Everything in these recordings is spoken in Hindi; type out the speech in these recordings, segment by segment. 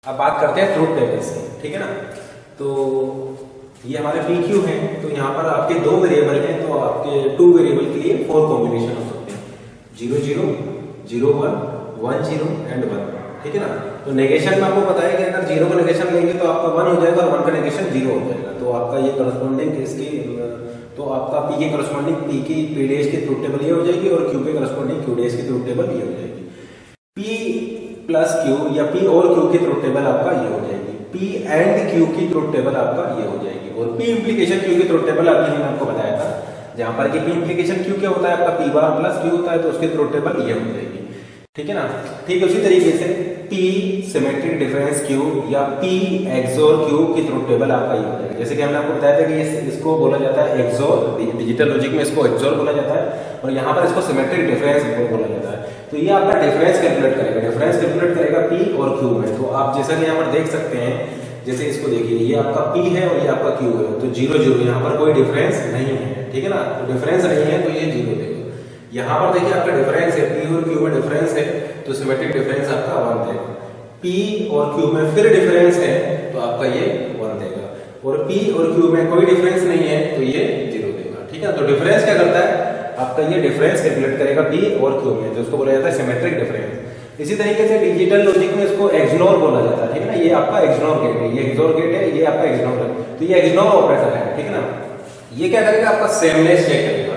अब बात करते हैं ट्रूथ टेबल्स की, ठीक है ना। तो ये हमारे पी क्यू है, तो यहाँ पर आपके दो वेरिएबल हैं, तो आपके टू वेरिएबल के लिए 4 कॉम्बिनेशन हो सकते हैं, 0 0 0 1 1 0 एंड 1, ठीक है ना। तो नेगेशन में आपको पता है कि अगर 0 का नेगेशन लेंगे तो आपका 1 हो जाएगा और 1 का नेगेशन 0 हो जाएगा। तो आपका ये करस्पॉन्डिंग इसकी, तो आपका पी के करस्पॉन्डिंग पी की पी डेज की ट्रूथ टेबल ये हो जाएगी और क्यू के करस्पॉन्डिंग क्यू डेज की ट्रूथ टेबल ये हो जाएगी। पी प्लस क्यू या पी और क्यू की ट्रूथ टेबल आपका ये हो जाएगी, पी एंड क्यू की ट्रूथ टेबल आपका ये हो जाएगी। और पी इंप्लीकेशन क्यू की ट्रूथ टेबल अभी मैंने आपको बताया था, जहां पर कि पी इंप्लीकेशन क्यू क्या होता है, आपका पी बार प्लस क्यू होता है, तो उसकी ट्रूथ टेबल ये हो जाएगी, ठीक है ना। ठीक है, उसी तरीके से पी सिमेट्रिक डिफरेंस क्यू या पी एक्सोर क्यू की ट्रूथ टेबल आपका ये हो जाएगा। जैसे कि हमने आपको बताया था कि इसको बोला जाता है एक्सोर, डिजिटल लॉजिक में इसको एक्सोर बोला जाता है और यहाँ पर इसको सिमेट्रिक डिफरेंस बोला जाता है। तो ये आपका डिफरेंस कैलकुलेट करेगा, डिफरेंस कैलकुलेट करेगा पी और क्यू में। तो आप जैसा कि यहाँ पर देख सकते हैं, जैसे इसको देखिए, ये आपका पी है और ये आपका क्यू है, तो 0 0 यहाँ पर कोई डिफरेंस नहीं है, ठीक है ना। तो डिफरेंस नहीं है तो ये 0 देगा। यहाँ पर देखिए आपका डिफरेंस है, पी और क्यू में डिफरेंस है, तो सिमेट्रिक डिफरेंस आपका 1 देगा। पी और क्यू में फिर डिफरेंस है तो आपका ये 1 देगा, और पी और क्यू में कोई डिफरेंस नहीं है तो ये 0 देगा, ठीक है। तो डिफरेंस क्या करता है, आपका ये डिफरेंस कैलकुलेट करेगा पी और क्यू में, जो उसको बोला जाता है सिमेट्रिक डिफरेंस। इसी तरीके से डिजिटल लॉजिक में इसको एक्सनोर बोला जाता है, ठीक है ना। ये आपका एक्सनोर गेट है, ये एक्सोर गेट है, ये आपका एक्सनोर है, तो ये एक्सनोर ऑपरेटर है, ठीक है ना। ये क्या करेगा, आपका सेमनेस चेक करेगा।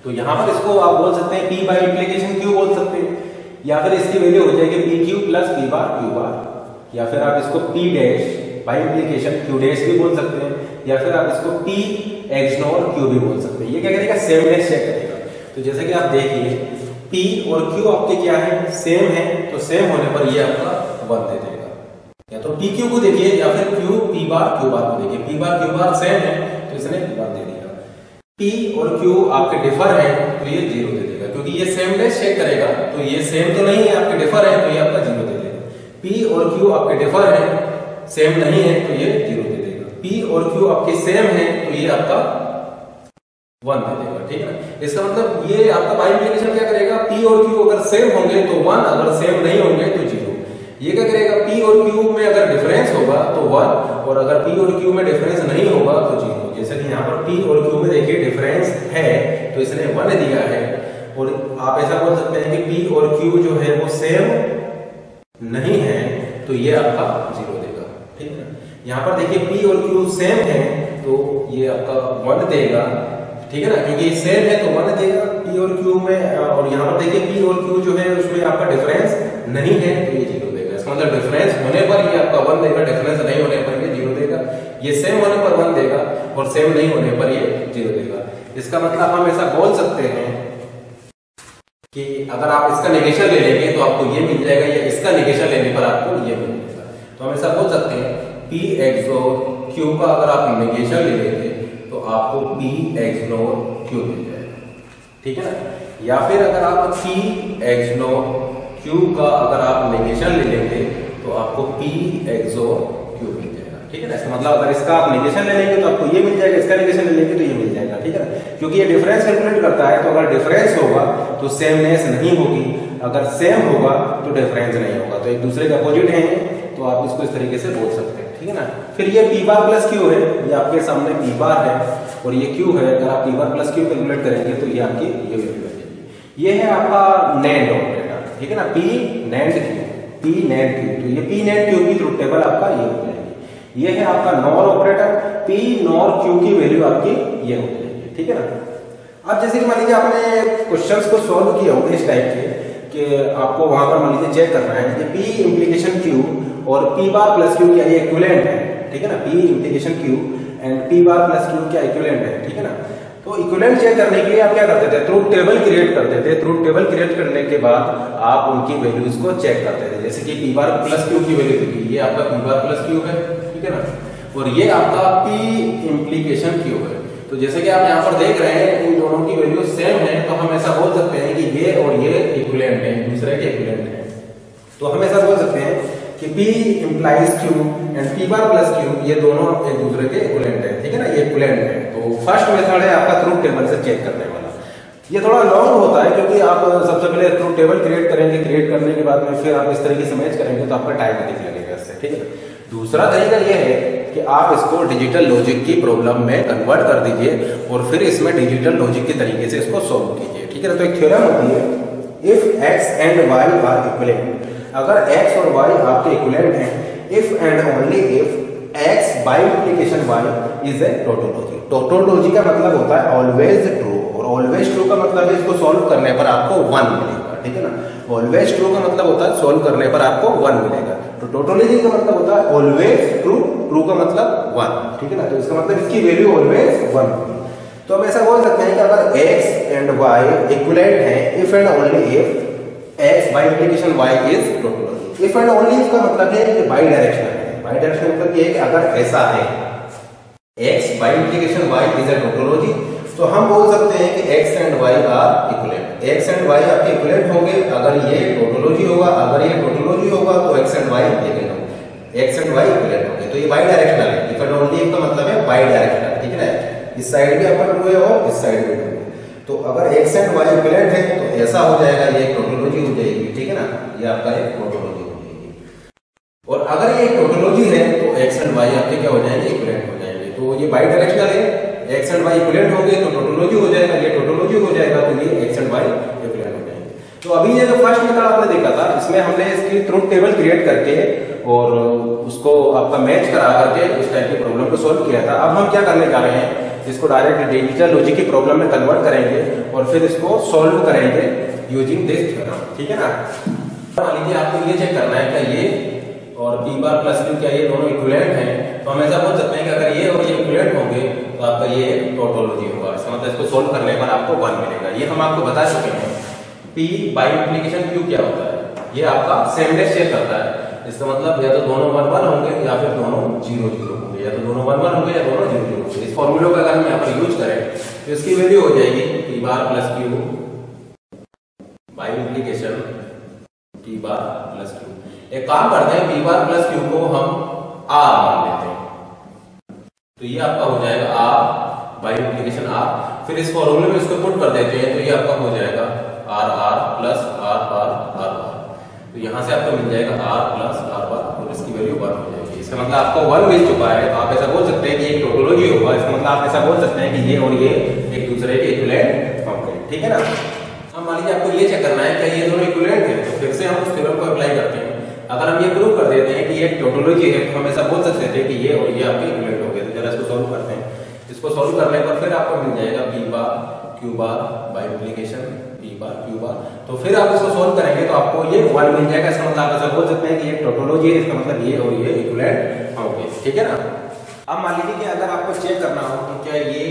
तो यहाँ पर इसको आप बोल सकते हैं पी बाय इंप्लीकेशन क्यू बोल सकते हैं, या फिर इसकी वैल्यू हो जाएगी पी क्यू प्लस पी बार, या फिर आप इसको P dash by implication Q dash भी बोल सकते हैं, या फिर आप इसको पी एक्सनोर क्यू भी बोल सकते हैं। ये क्या करेगा, सेमनेस चेक करेगा। तो जैसे कि आप देखिए, पी और क्यू आपके क्या है, सेम है, तो सेम होने पर ये आपका 1 दे देगा। या तो पी क्यू को देखिए या फिर क्यू पी बार क्यू बार को देखिए, पी बार क्यू बार सेम है तो इसने 1 दे दिया। पी और क्यू आपके डिफर है तो ये 0 दे देगा, क्योंकि ये सेमनेस चेक करेगा, तो ये सेम तो नहीं है, आपके डिफर है, तो ये आपका 0 दे देगा। पी और क्यू आपके डिफर है, सेम नहीं है, तो ये 0 दे देगा। पी और क्यू आपके सेम है तो ये आपका 1 दे देगा, ठीक है ना। इसका मतलब ये आपका बाय इंप्लीकेशन क्या करेगा, पी और क्यू अगर सेम होंगे तो 1, अगर सेम नहीं होंगे तो 0। ये क्या करेगा, पी और क्यू में अगर डिफरेंस होगा तो 1, और अगर पी और क्यू में डिफरेंस नहीं होगा तो 0। जैसे कि यहाँ पर पी और क्यू में देखिए डिफरेंस है तो इसने 1 दिया है, और आप ऐसा बोल सकते हैं कि पी और क्यू जो है वो सेम नहीं है तो ये आपका 0 देगा, ठीक है ना। यहाँ पर देखिए पी और क्यू सेम है तो ये आपका 1 देगा, ठीक है ना, क्योंकि सेम है तो 1 देगा पी और क्यू में। और यहाँ पर देखिए पी और क्यू जो है उसमें आपका डिफरेंस नहीं है तो ये 0 देगा। इसका मतलब डिफरेंस होने पर ये आपका 1 देगा, डिफरेंस नहीं होने पर ये 0 देगा। ये सेम होने पर 1 देगा और सेम नहीं होने पर ये 0 देगा। इसका मतलब हम ऐसा बोल सकते हैं कि अगर आप इसका नेगेशन ले लेंगे तो आपको ये मिल जाएगा, या इसका नेगेशन लेने पर आपको ये मिल जाएगा। तो हम ऐसा बोल सकते हैं पी एक्सोर क्यू का अगर आप नेगेशन ले लेंगे तो आपको पी एक्सनोर क्यू मिल जाएगा, ठीक है ना। या फिर अगर आप पी एक्सनोर क्यू का अगर आप नेगेशन ले लेंगे तो आपको पी एक्सोर क्यू मिल जाएगा, ठीक है ना। इसका मतलब अगर इसका आप नेगेशन ले लेंगे तो आपको ये मिल जाएगा, इसका नेगेशन ले लेंगे तो ये मिल जाएगा, ठीक है ना। क्योंकि ये डिफरेंस कैलकुलेट करता है, तो अगर डिफरेंस होगा तो सेमनेस नहीं होगी, अगर सेम होगा तो डिफरेंस नहीं होगा, तो एक दूसरे के अपोजिट है, तो आप इसको इस तरीके से बोल सकते हैं, ठीक है ना। फिर ये पी बार प्लस क्यू है, ये आपके सामने पी बार है और ये क्यू है। अगर आप पी बार प्लस क्यू कैलकुलेट करेंगे तो ये आपकी ये वैल्यू आ जाएगी। ये है आपका नैंड ऑपरेटर, ठीक है ना, P NAND Q, P NAND Q. तो ये पी नैंड क्यू की ट्रूथ टेबल आपका ये हो जाएगी। ये है आपका nor operator, P nor Q की वैल्यू आपकी ये हो जाएगी, ठीक है ना। अब जैसे कि मान लीजिए आपने क्वेश्चंस को सॉल्व किया होगा इस टाइप के, कि आपको वहां पर मान लीजिए चेक करना है कि पी इंप्लीकेशन क्यू और पी बार प्लस क्यू क्या ये इक्विवेलेंट है, ठीक है ना। P implication Q and P bar plus Q क्या इक्विवेलेंट है, ठीक है ना। तो इक्विवेलेंट चेक करने के लिए आप क्या करते थे, ट्रूथ टेबल क्रिएट करते थे। ट्रूथ टेबल क्रिएट करने के बाद आप उनकी वैल्यूज को चेक करते थे। जैसे कि पी बार प्लस क्यू की वैल्यू देखिए, ये आपका पी बार प्लस क्यू है, ठीक है ना, और ये आपका पी इंप्लीकेशन क्यू है। तो जैसे कि आप यहाँ पर देख रहे हैं इन दोनों की वैल्यू सेम है, तो हम ऐसा बोल सकते हैं कि ये और ये इक्विवेलेंट है, एक दूसरे के इक्विवेलेंट है। तो हम ऐसा बोल सकते हैं कि P implies Q and P bar plus Q ये दोनों एक दूसरे के इक्विवेलेंट है, ठीक है ना, ये इक्विवेलेंट है। तो फर्स्ट मेथड है आपका ट्रूथ टेबल से चेक करने वाला। ये थोड़ा लॉन्ग होता है क्योंकि आप सबसे पहले ट्रूथ टेबल क्रिएट करेंगे, क्रिएट करने के बाद में फिर आप इस तरीके से मैच करेंगे तो आपका टाइम अधिक लगेगा इससे, ठीक है। दूसरा तरीका ये है कि आप इसको डिजिटल लॉजिक की प्रॉब्लम में कन्वर्ट कर दीजिए और फिर इसमें डिजिटल लॉजिक के तरीके से इसको सॉल्व कीजिए, ठीक है ना। तो एक थ्योरम होती है, if x and y are equivalent, अगर x और y आपके इक्विवेलेंट हैं, if and only if x by implication y is a tautology. Tautology का मतलब होता है ऑलवेज ट्रू, और ऑलवेज ट्रू का मतलब है इसको सॉल्व करने पर आपको 1 मिलेगा, ठीक है ना। ऑलवेज ट्रू का मतलब होता है सॉल्व करने पर आपको 1 मिलेगा। तो टोटोलॉजी का मतलब होता है ऑलवेज ट्रू, ट्रू का मतलब 1, ठीक है ना। तो इसका मतलब इसकी वैल्यू ऑलवेज 1 होगी। तो हम ऐसा बोल सकते हैं कि अगर x एंड y इक्विवेलेंट हैं, if and only if x by implication y is tautology. If and only इसका मतलब है कि बाई डायरेक्शनल है। बाई डायरेक्शनल मतलब ये है कि अगर ऐसा है x by implication y is a tautology, तो हम बोल सकते हैं कि x and y are equivalent. x and y आपके इक्विवेलेंट होंगे अगर ये टोटोलॉजी होगा, अगर ये टोटोलॉजी होगा तो x एंड y इक्विवेलेंट होंगे, x एंड y इक्विवेलेंट होंगे। तो ये बाई डायरेक्शनल है। इफ एंड ओनली का मतलब है बाई डायरेक्शनल, ठीक है ना। इस साइड भी अपन ट्रू है और इस साइड भी ट्रू है। तो अगर x एंड y इक्विवेलेंट है तो ऐसा हो जाएगा, ये एक टोटोलॉजी हो जाएगी, ठीक है ना। ये आपका एक टोटोलॉजी हो जाएगी। और अगर ये एक टोटोलॉजी है तो x एंड y आपके क्या हो जाएंगे, इक्विवेलेंट हो जाएंगे। तो ये बाई डायरेक्शनल है, x एंड y इक्विवेलेंट होंगे तो टोटोलॉजी हो जाएगा, ये टोटोलॉजी हो जाएगा तो ये x एंड y इक्विवेलेंट हो जाएंगे। तो अभी ये जो फर्स्ट मेथड आपने देखा था, इसमें हमने इसकी ट्रूथ टेबल क्रिएट करके और उसको आपका मैच करा करके उस टाइप की प्रॉब्लम को सॉल्व किया था। अब हम क्या करने जा रहे हैं, इसको डायरेक्ट डिजिटल लॉजिक की प्रॉब्लम में कन्वर्ट करेंगे और फिर इसको सॉल्व करेंगे यूजिंग दिस थ्योरम, ठीक है ना। मान लीजिए आपको ये चेक करना है क्या ये और p बार प्लस q क्या ये दोनों इक्विवेलेंट हैं, तो हम ऐसा बोल सकते हैं कि अगर ये और ये इक्विवेलेंट होंगे तो आपका ये एक टोटोलॉजी होगा। इसका मतलब इसको सॉल्व करने पर आपको 1 मिलेगा। ये हम आपको बता चुके हैं। p बाय इंप्लीकेशन q क्या होता है, ये आपका सेमनेस चेक करता है। इसका मतलब या तो दोनों 1 1 होंगे या फिर दोनों 0 0 होंगे, या तो दोनों 1 1 होंगे या दोनों 0 0 होंगे। इस फॉर्मूले का अगर हम यहाँ पर यूज करें तो इसकी वैल्यू हो जाएगी p bar plus q by implication p bar plus q। एक काम करते हैं, p बार प्लस q को हम r मान लेते हैं, तो ये आपका हो जाएगा r बाय इंप्लीकेशन r। फिर इस फॉर्मूले में इसको पुट कर देते हैं तो ये आपका हो जाएगा r r प्लस r बार r बार। तो यहाँ से आपको मिल जाएगा r प्लस r बार और इसकी वैल्यू 1 हो जाएगी। इसका मतलब आपको 1 मिल चुका है। तो आप ऐसा बोल सकते हैं कि एक टोटोलॉजी होगा। इसका मतलब आप ऐसा बोल सकते हैं कि ये और ये एक दूसरे के इक्विवेलेंट होंगे, ठीक है ना। अब मान लीजिए आपको ये चेक करना है क्या ये दोनों इक्विवेलेंट है, तो फिर से हम उस थ्योरम को अप्लाई करते हैं। अगर हम ये प्रूव कर देते हैं कि ये एक टोटोलॉजी है तो हम ऐसा बोल सकते थे कि ये और ये आपके इक्विवेलेंट हो गए। तो जरा इसको सॉल्व करते हैं। इसको सॉल्व करने पर फिर आपको मिल जाएगा p बार q बार बाय इंप्लीकेशन p बार q बार। तो फिर आप इसको सॉल्व करेंगे तो आपको ये 1 मिल जाएगा। इसका मतलब आप ऐसा बोल सकते हैं कि ये टोटोलॉजी है, इसका मतलब ये और ये इक्विवेलेंट होंगे, ठीक है ना। अब मान लीजिए कि अगर आपको चेक करना हो कि क्या ये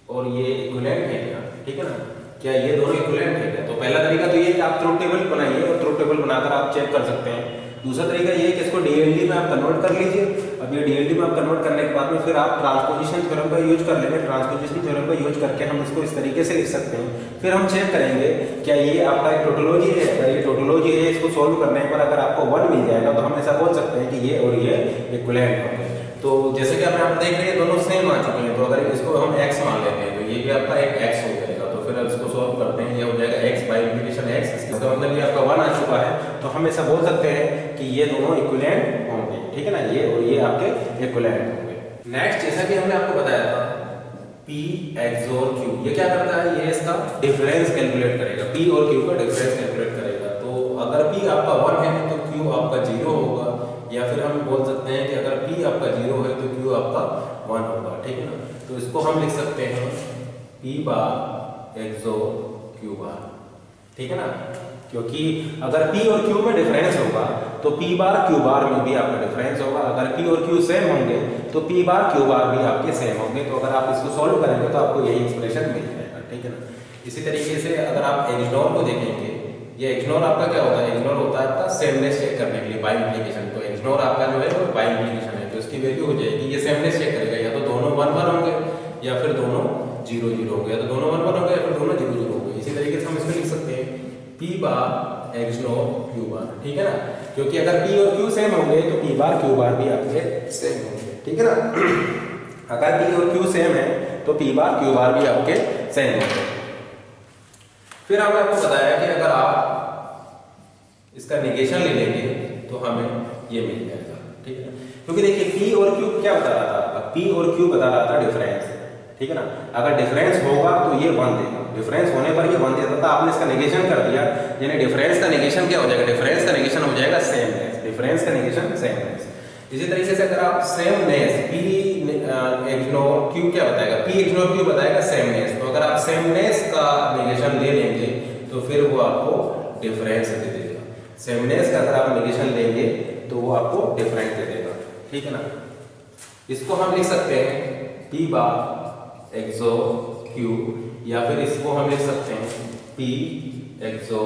और ये इक्विवेलेंट है क्या, ठीक है ना, क्या ये दोनों इक्विवेलेंट है क्या। तो पहला तरीका तो ये कि आप ट्रूथ टेबल बनाइए और ट्रूथ टेबल बनाकर आप चेक कर सकते हैं। दूसरा तरीका ये है कि इसको डीएलडी में आप कन्वर्ट कर लीजिए। अब ये डीएलडी में आप कन्वर्ट करने के बाद में फिर आप ट्रांसपोजिशन थ्योरम का यूज कर लेंगे। ट्रांसपोजिशन थ्योरम का यूज करके हम इसको इस तरीके से लिख सकते हैं। फिर हम चेक करेंगे क्या ये आपका एक टोटोलॉजी है। अगर ये टोटोलॉजी है, इसको सॉल्व करने पर अगर आपको 1 मिल जाएगा तो हम ऐसा बोल सकते हैं कि ये और ये इक्विवेलेंट होंगे। तो जैसे कि आप यहाँ पर देख रहे हैं दोनों सेम आ चुके हैं। तो अगर इसको हम x मान लेते हैं तो ये भी आपका एक x हो जाएगा। तो फिर अब इसको सॉल्व करते हैं, ये हो जाएगा x बाय इंप्लीकेशन x। इसका मतलब ये आपका 1 आ चुका है। तो हम ऐसा बोल सकते हैं कि ये दोनों इक्विवेलेंट होंगे, ठीक है ना, ये और ये आपके इक्विवेलेंट होंगे। नेक्स्ट, जैसा कि हमने आपको बताया था p XOR q, ये क्या करता है, ये इसका डिफरेंस कैलकुलेट करेगा। p और q का डिफरेंस कैलकुलेट करेगा। तो अगर p आपका 1 है तो q आपका 0 होगा, या फिर हम बोल सकते हैं कि अगर p आपका 0 है तो q आपका 1 होगा, ठीक है ना। तो इसको हम लिख सकते हैं p बार XOR q बार, ठीक है ना। क्योंकि अगर p और q में डिफरेंस होगा तो p बार q बार में भी आपका डिफरेंस होगा। अगर p और q सेम होंगे तो p बार q बार भी आपके सेम होंगे। तो अगर आप इसको सॉल्व करेंगे तो आपको यही एक्सप्रेशन मिल जाएगा, ठीक है ना। इसी तरीके से अगर आप XNOR को देखेंगे, ये XNOR आपका क्या होता है, XNOR होता है आपका सेमनेस चेक करने के लिए बाय इंप्लीकेशन। तो XNOR आपका जो है वो बाय इंप्लीकेशन है, तो इसकी वैल्यू हो जाएगी, ये सेमनेस चेक करेगा, या तो दोनों 1 1 होंगे या फिर दोनों 0 0 होंगे, या तो दोनों 1 1 होंगे या फिर दोनों 0 0 होंगे। इसी तरीके से हम इसको लिख सकते हैं p बार XNOR q बार, ठीक है ना। क्योंकि अगर p और q सेम होंगे तो p बार q बार भी आपके सेम होंगे, ठीक है ना। अगर P और Q सेम है तो P बार Q बार भी आपके सेम होते हैं। फिर हमने आपको बताया कि अगर आप इसका नेगेशन ले लेंगे तो हमें ये मिल जाएगा, ठीक है। क्योंकि देखिए P और Q क्या बता रहा था आपका, P और Q बता रहा था डिफरेंस, ठीक है ना। अगर डिफरेंस होगा तो ये 1 देगा, डिफरेंस होने पर ये 1 देता था, आपने इसका नेगेशन कर दिया, यानी डिफरेंस का नेगेशन क्या हो जाएगा, डिफरेंस का नेगेशन हो जाएगा सेमनेस, डिफरेंस का नेगेशन सेमनेस। इसी तरीके से अगर आप सेमनेस P इग्नोर Q क्या बताएगा, P इग्नोर Q बताएगा सेमनेस, तो अगर आप सेमनेस का नेगेशन ले लेंगे तो फिर वो आपको डिफरेंस दे देगा। सेमनेस का अगर आप नेगेशन लेंगे तो वो आपको डिफरेंस दे देगा, ठीक है ना। इसको हम लिख सकते हैं P बार एक्सो Q, या फिर इसको हम लिख सकते हैं P एक्सो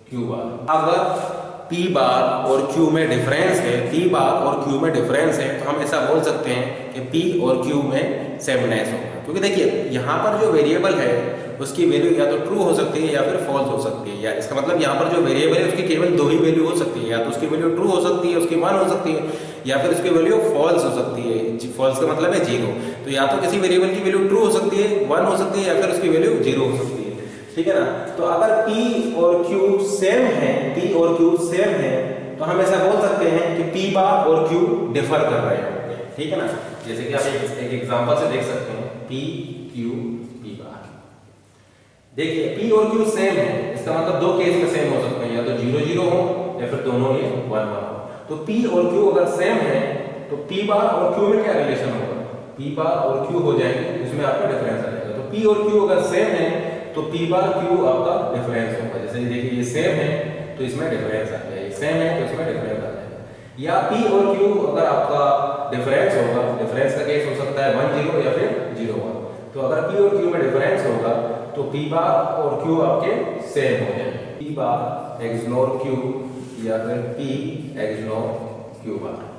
Q बार। अगर P बार और Q में डिफरेंस है, P बार और Q में डिफरेंस है, तो हम ऐसा बोल सकते हैं कि P और Q में सेमनेस होगा। क्योंकि देखिए यहाँ पर जो वेरिएबल है उसकी वैल्यू या तो ट्रू हो सकती है या फिर फॉल्स हो सकती है, या इसका मतलब यहाँ पर जो वेरिएबल है उसकी केवल 2 ही वैल्यू हो सकती है, या तो उसकी वैल्यू ट्रू हो सकती है, उसकी 1 हो सकती है, या फिर उसकी वैल्यू फॉल्स हो सकती है। फॉल्स का मतलब है 0, तो या तो किसी वेरिएबल की वैल्यू ट्रू हो सकती है, 1 हो सकती है, या फिर उसकी वैल्यू 0 हो सकती है, ठीक है ना। तो अगर P और Q सेम है, P और Q सेम है, तो हम ऐसा बोल सकते हैं कि P बार और Q डिफर कर रहे होंगे, ठीक है ना। जैसे कि आप एक एग्जांपल से देख सकते हैं P Q P बार। देखिए P और Q सेम है, इसका मतलब 2 केस में सेम हो सकते हैं, या तो 0 0 हो या फिर दोनों ये 1 1 हो। तो P और Q अगर सेम है तो P बार और Q में क्या रिलेशन होगा, P बार और Q हो जाएंगे, इसमें आपका डिफरेंस आ जाएगा। तो P और Q अगर सेम है तो P बार Q आपका डिफरेंस होगा। जैसे देखिए ये सेम है तो इसमें डिफरेंस आ जाएगा, ये सेम है तो इसमें डिफरेंस आ जाएगा। या P और Q अगर आपका डिफरेंस होगा, डिफरेंस का केस हो सकता है 1 0 या फिर 0 1। तो अगर P और Q में डिफरेंस होगा तो P बार और Q आपके सेम हो जाएंगे, P बार एक्सनोर Q या फिर P एक्सनोर Q बार।